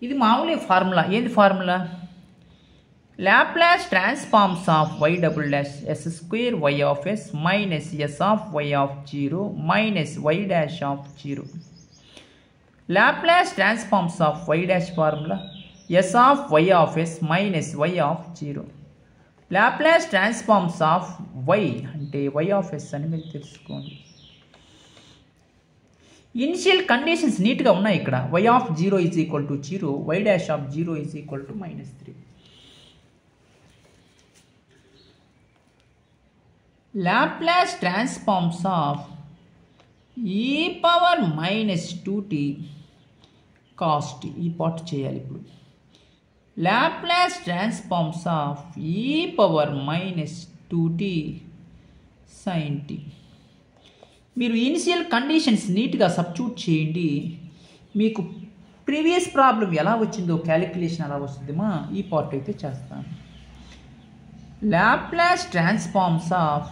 ఇది మామూలు ఫార్ములా. ఏంది formula? Laplace transforms of y double dash s square y of s minus s of y of 0 minus y dash of 0. Laplace transforms of y dash formula s of y of s minus y of 0. Laplace transforms of y అంటే y ఆఫ్ s అని మీరు తెలుసుకోండి. ఇనిషియల్ కండిషన్స్ నీట్గా ఉన్నాయి ఇక్కడ. y of 0 is equal to 0, y dash of 0 is equal to minus 3. Laplace transforms of ఈ power minus 2t cos T, ఈ పార్ట్ చేయాలి ఇప్పుడు. లాప్లాస్ ట్రాన్స్ఫార్మ్స్ ఆఫ్ ఈ power minus 2t sine T. మీరు ఇనిషియల్ కండిషన్స్ నీట్గా సబ్స్టిట్యూట్ చేయండి. మీకు ప్రీవియస్ ప్రాబ్లం ఎలా వచ్చిందో క్యాలిక్యులేషన్ అలా వస్తుందేమో. ఈ పార్ట్ అయితే చేస్తాను. లాప్లాస్ ట్రాన్స్ఫార్మ్స్ ఆఫ్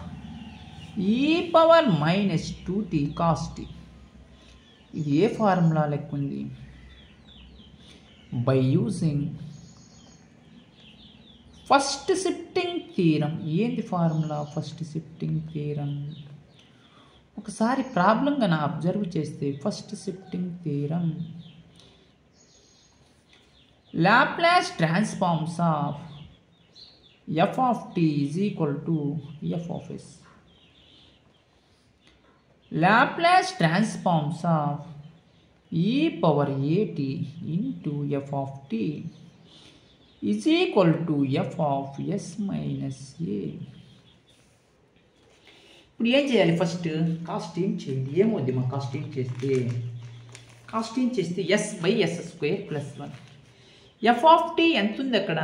ఈ power minus 2t cos t. ఇది ఏ ఫార్ములా లెక్క ఉంది? By using first shifting theorem. ఏంది ఫార్ములా? First shifting theorem. ఒకసారి ప్రాబ్లం కన్నా అబ్జర్వ్ చేస్తే first shifting theorem Laplace transforms of f of t is equal to f of s. Laplace transforms of e power at into f of t is equal to f of s minus a. ఇప్పుడు ఏం చేయాలి? ఫస్ట్ కాస్టింగ్ చేయండి. ఏమవుద్ది మా కాస్టింగ్ చేస్తే? కాస్టింగ్ చేస్తే s by s square plus 1. f of t ఎంత ఉంది అక్కడ?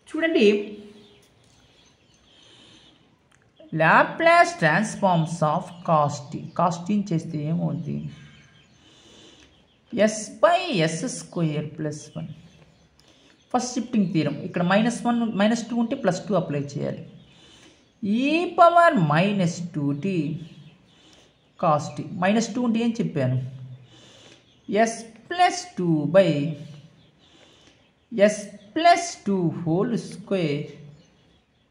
చూడండి, లాప్లాస్ ట్రాన్స్ఫార్మ్స్ ఆఫ్ కాస్టీ. కాస్టింగ్ చేస్తే ఏమవుతుంది? s by s square plus 1. First shifting theorem. ఇక్కడ -1 -2 ఉంటే +2 అప్లై చేయాలి. ఈ పవర్ మైనస్ 2t కాస్టీ. -2 ఉంటే ఏం చెప్పాను? s plus 2 by s plus 2 whole square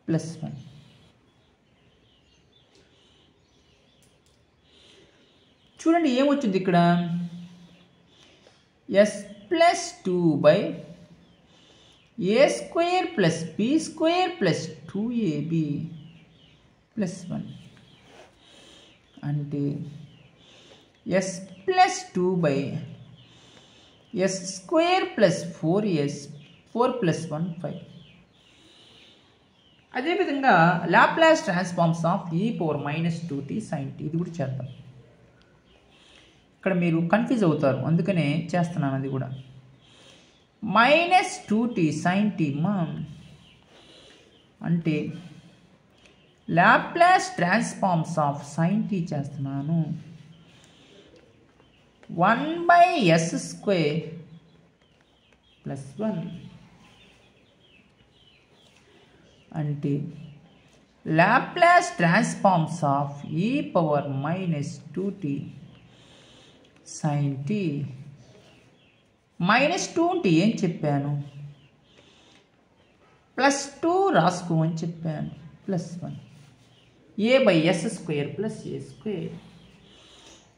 plus 1. చూడండి ఏమొచ్చింది ఇక్కడ? s plus 2 by a square plus B square plus 2ab plus 1 అంటే s plus 2 by s square plus 4s 4 plus 1 5. అదేవిధంగా లాప్లాస్ ట్రాన్స్ఫార్మ్స్ ఆఫ్ ఈ power minus 2t sine tea. ఇది కూడా చేద్దాం. ఇక్కడ మీరు కన్ఫ్యూజ్ అవుతారు, అందుకనే చేస్తున్నాను. అది కూడా -2t సైన్ టీ మా అంటే Laplace transforms of sine t చేస్తున్నాను. 1 బై s స్క్వేర్ ప్లస్ 1 అంటే లాప్లాస్ ట్రాన్స్ఫార్మ్స్ ఆఫ్ ఈ power minus 2t sine t. -2 ఉంటే ఏం చెప్పాను? +2 రాసుకోమని చెప్పాను, +1 a/s² + a².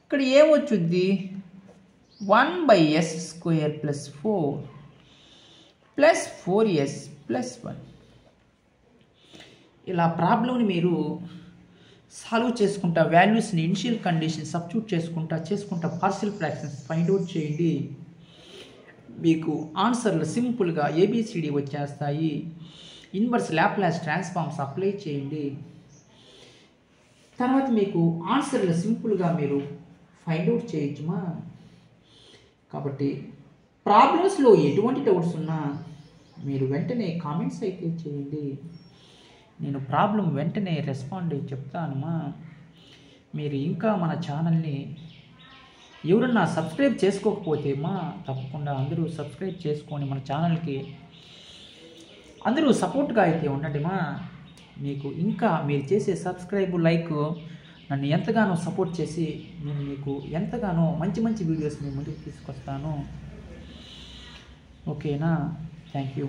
ఇక్కడ ఏమొచ్చుద్ది 1/s² + 4 + 4s + 1. ఇలా ప్రాబ్లంని మీరు సాల్వ్ చేసుకుంటా వాల్యూస్ని ఇనిషియల్ కండిషన్ సబ్స్టిట్యూట్ చేసుకుంటా పార్షియల్ ఫ్రాక్షన్స్ ఫైండ్ అవుట్ చేయండి. మీకు ఆన్సర్లు సింపుల్గా ABCD వచ్చేస్తాయి. ఇన్వర్స్ లాప్లాస్ ట్రాన్స్ఫార్మ్స్ అప్లై చేయండి. తర్వాత మీకు ఆన్సర్లు సింపుల్గా మీరు ఫైండ్ అవుట్ చేయొచ్చుమా. కాబట్టి ప్రాబ్లమ్స్లో ఎటువంటి డౌట్స్ ఉన్నా మీరు వెంటనే కామెంట్స్ అయితే చేయండి. నేను ప్రాబ్లం వెంటనే రెస్పాండ్ అయ్యి చెప్తానుమా. మీరు ఇంకా మన ఛానల్ని ఎవరన్నా సబ్స్క్రైబ్ చేసుకోకపోతే తప్పకుండా అందరూ సబ్స్క్రైబ్ చేసుకొని మన ఛానల్కి అందరూ సపోర్ట్గా అయితే ఉండండి. మీకు ఇంకా మీరు చేసే సబ్స్క్రైబ్ లైక్ నన్ను ఎంతగానో సపోర్ట్ చేసి నేను మీకు ఎంతగానో మంచి మంచి వీడియోస్ మీ ముందుకు తీసుకొస్తాను. ఓకేనా? Thank you.